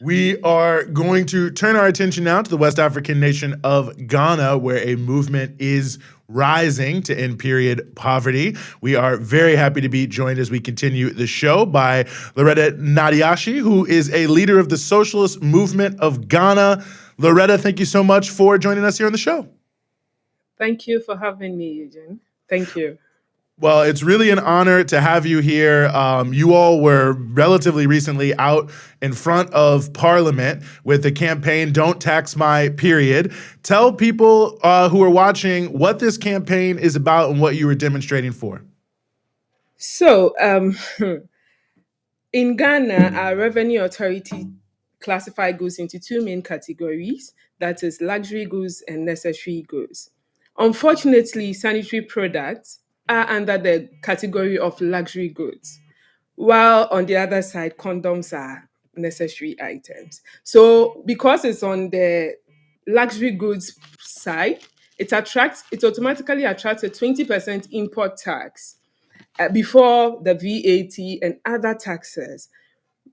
We are going to turn our attention now to the West African nation of Ghana, where a movement is rising to end period poverty. We are very happy to be joined as we continue the show by Loretta Naa Dei Ashie, who is a leader of the Socialist Movement of Ghana. Loretta, thank you so much for joining us here on the show. Thank you for having me, Eugene. Thank you. Well, it's really an honor to have you here. You all were relatively recently out in front of Parliament with the campaign Don't Tax My Period. Tell people who are watching what this campaign is about and what you were demonstrating for. So, in Ghana, our revenue authority classify goods into two main categories, that is luxury goods and necessary goods. Unfortunately, sanitary products are under the category of luxury goods, while on the other side, condoms are necessary items. So, because it's on the luxury goods side, it automatically attracts a 20% import tax before the VAT and other taxes.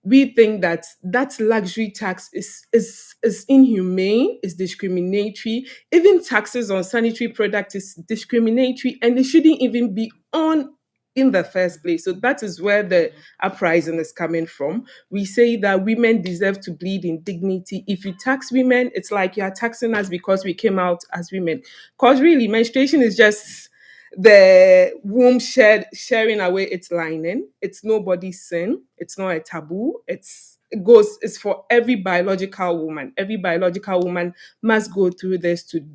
We think that that luxury tax is inhumane, is discriminatory. Even taxes on sanitary products is discriminatory, and it shouldn't even be on in the first place. So that is where the uprising is coming from. We say that women deserve to bleed in dignity. If you tax women, it's like you are taxing us because we came out as women. Because really, menstruation is just the womb sharing away its lining. It's nobody's sin. It's not a taboo. It's for every biological woman. Every biological woman must go through this to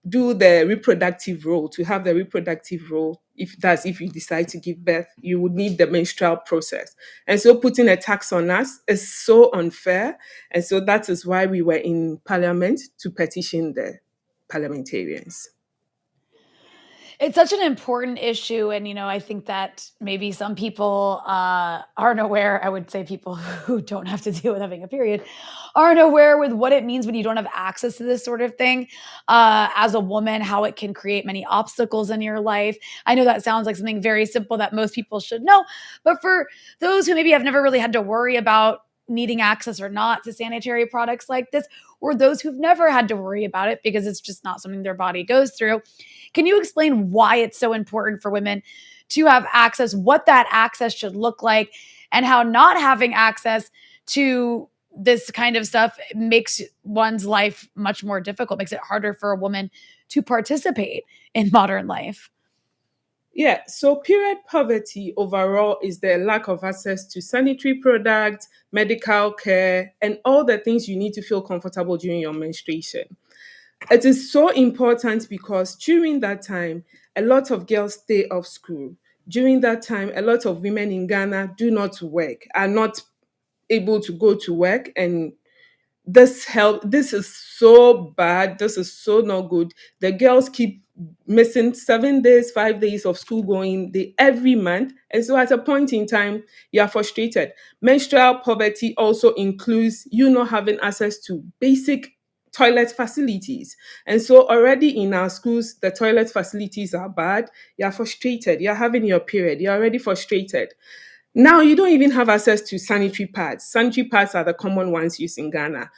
do the reproductive role, to have the reproductive role. If you decide to give birth, you would need the menstrual process. And so putting a tax on us is so unfair. And so that is why we were in parliament to petition the parliamentarians. It's such an important issue. And, I think that maybe some people aren't aware. I would say people who don't have to deal with having a period aren't aware with what it means when you don't have access to this sort of thing. As a woman, how it can create many obstacles in your life. I know that sounds like something very simple that most people should know. But for those who maybe have never really had to worry about needing access or not to sanitary products like this, or those who've never had to worry about it because it's just not something their body goes through, can you explain why it's so important for women to have access, what that access should look like, and how not having access to this kind of stuff makes one's life much more difficult, makes it harder for a woman to participate in modern life? Yeah, so period poverty overall is the lack of access to sanitary products, medical care, and all the things you need to feel comfortable during your menstruation. It is so important because during that time, a lot of girls stay off school. During that time, a lot of women in Ghana do not work, are not able to go to work, and this is so bad, this is so not good. The girls keep missing 7 days, 5 days of school going every month, and so at a point in time you are frustrated. Menstrual poverty also includes you not having access to basic toilet facilities, and so already in our schools the toilet facilities are bad. You're frustrated, you're having your period, you're already frustrated. Now you don't even have access to sanitary pads. Sanitary pads are the common ones used in Ghana.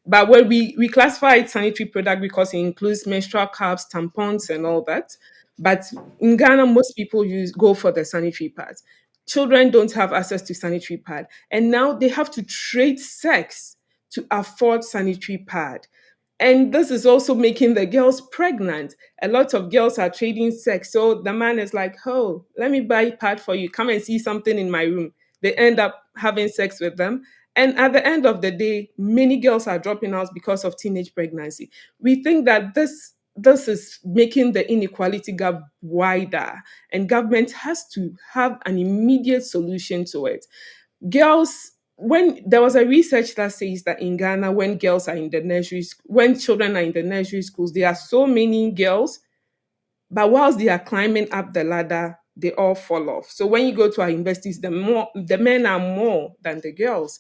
But when we classify it sanitary product because it includes menstrual cups, tampons, and all that. But in Ghana, most people go for the sanitary pads. Children don't have access to sanitary pad, and now they have to trade sex to afford sanitary pad. And this is also making the girls pregnant. A lot of girls are trading sex. So the man is like, oh, let me buy pad for you. Come and see something in my room. They end up having sex with them. And at the end of the day, many girls are dropping out because of teenage pregnancy. We think that this is making the inequality gap wider, and government has to have an immediate solution to it. Girls, when there was a research that says that in Ghana, when girls are in the when children are in the nursery schools, there are so many girls, but whilst they are climbing up the ladder, they all fall off. So when you go to our universities, the men are more than the girls.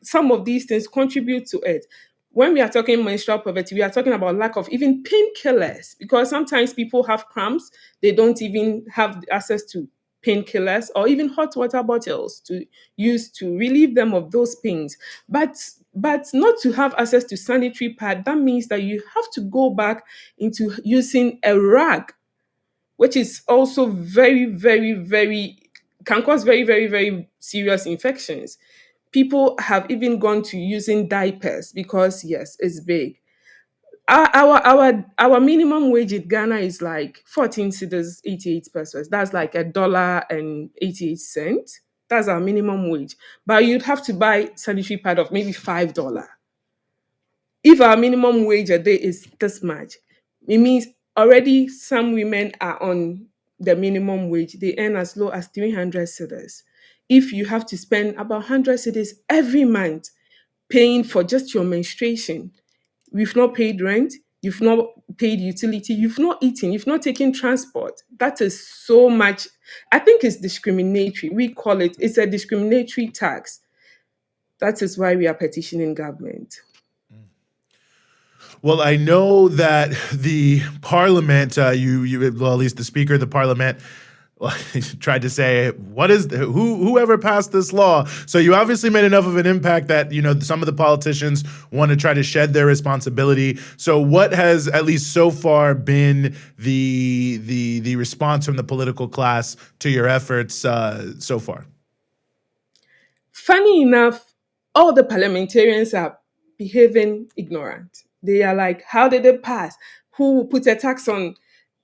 Some of these things contribute to it. When we are talking menstrual poverty, we are talking about lack of even painkillers, because sometimes people have cramps, they don't even have access to painkillers, or even hot water bottles to use to relieve them of those pains. But not to have access to sanitary pad, that means that you have to go back into using a rag, which is also very, very, very can cause very, very, very serious infections. People have even gone to using diapers because yes, it's big. Our minimum wage in Ghana is like 14 cedis 88 pesos. That's like $1.88. That's our minimum wage. But you'd have to buy sanitary pad of maybe $5. If our minimum wage a day is this much, it means already some women are on the minimum wage. They earn as low as 300 cedis. If you have to spend about 100 cedis every month paying for just your menstruation, you've not paid rent, you've not paid utility, you've not eaten, you've not taken transport. That is so much. I think it's discriminatory. We call it's a discriminatory tax. That is why we are petitioning government. Well, I know that the parliament, well, at least the speaker of the parliament, well, he tried to say, whoever passed this law? So you obviously made enough of an impact that, some of the politicians want to try to shed their responsibility. So what has, at least so far, been the response from the political class to your efforts so far? Funny enough, all the parliamentarians are behaving ignorant. They are like, how did it pass? Who put a tax on?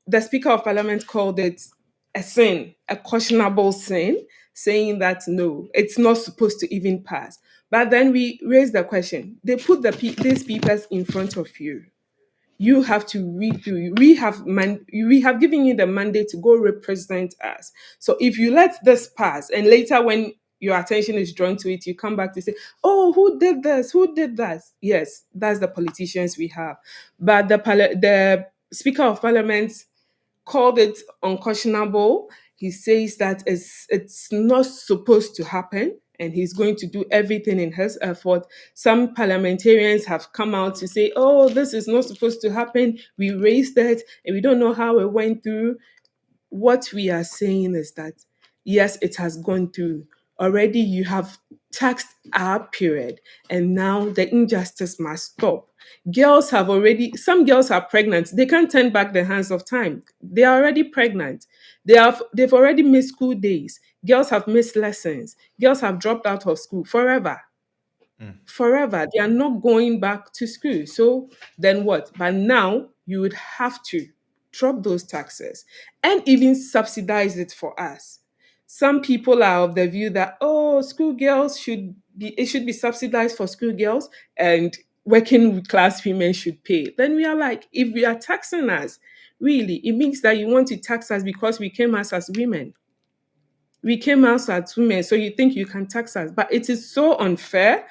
The Speaker of Parliament called it a sin, a questionable sin, saying that no, it's not supposed to even pass. But then we raised the question. They put these papers in front of you. You have to read through. We have given you the mandate to go represent us. So if you let this pass, and later when your attention is drawn to it, you come back to say, "Oh, who did this? Who did that?" Yes, that's the politicians we have. But the Speaker of Parliament called it unconscionable. He says that it's not supposed to happen, and he's going to do everything in his effort. Some parliamentarians have come out to say, oh, this is not supposed to happen. We raised it and we don't know how it went through. What we are saying is that, yes, it has gone through. Already you have taxed our period, and now the injustice must stop. Some girls are pregnant. They can't turn back the hands of time. They are already pregnant. They've already missed school days. Girls have missed lessons. Girls have dropped out of school forever. Forever. They are not going back to school. So then what? But now you would have to drop those taxes and even subsidize it for us. Some people are of the view that, oh, schoolgirls should be subsidized for schoolgirls, and working class women should pay. Then we are like, if we are taxing us, really, it means that you want to tax us because we came out as women. We came out as women, so you think you can tax us. But it is so unfair.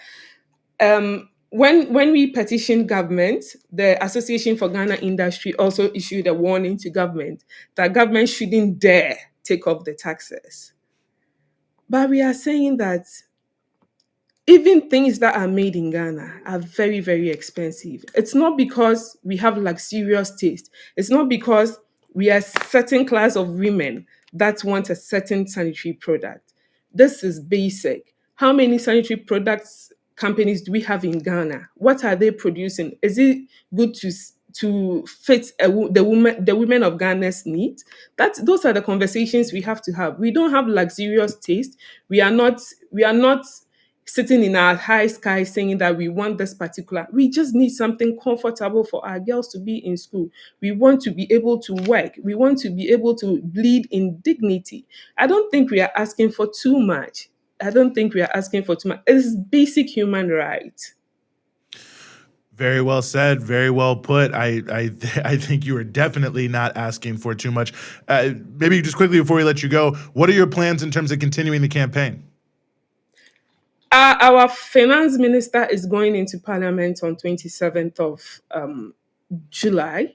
When we petitioned government, the Association for Ghana Industry also issued a warning to government that government shouldn't dare take off the taxes. But we are saying that even things that are made in Ghana are very, very expensive. It's not because we have luxurious taste. It's not because we are a certain class of women that want a certain sanitary product. This is basic. How many sanitary products companies do we have in Ghana? What are they producing? Is it good to fit the women of Ghana's needs? Those are the conversations we have to have. We don't have luxurious taste. We are not sitting in our high sky saying that we want this particular. We just need something comfortable for our girls to be in school. We want to be able to work. We want to be able to bleed in dignity. I don't think we are asking for too much. It's basic human right. Very well said. Very well put. I think you are definitely not asking for too much. Maybe just quickly before we let you go, what are your plans in terms of continuing the campaign? Our finance minister is going into parliament on 27th of July.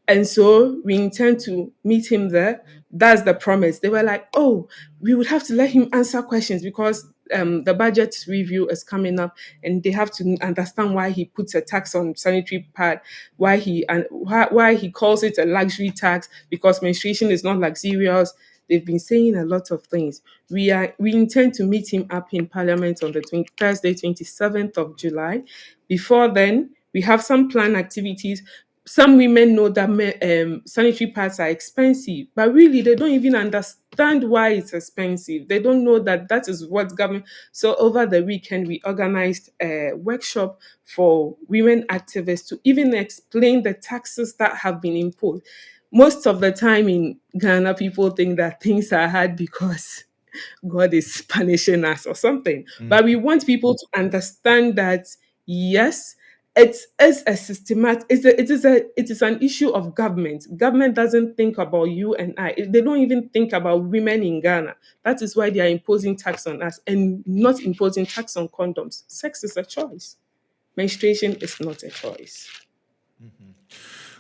And so we intend to meet him there. That's the promise. They were like, oh, we would have to let him answer questions because the budget review is coming up, and they have to understand why he puts a tax on sanitary pad, why he calls it a luxury tax because menstruation is not luxurious. They've been saying a lot of things. We intend to meet him up in Parliament on the Thursday, 27th of July. Before then, we have some planned activities. Some women know that sanitary pads are expensive, but really they don't even understand why it's expensive. They don't know that that is what government. So over the weekend, we organized a workshop for women activists to even explain the taxes that have been imposed. Most of the time in Ghana, people think that things are hard because God is punishing us or something. But we want people to understand that yes, it is a systematic. It is an issue of government. Government doesn't think about you and I. They don't even think about women in Ghana. That is why they are imposing tax on us and not imposing tax on condoms. Sex is a choice. Menstruation is not a choice.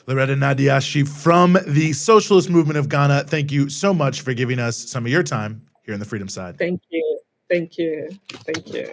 Loretta Naa Dei Ashie from the Socialist Movement of Ghana, thank you so much for giving us some of your time here on the Freedom Side. Thank you. Thank you. Thank you.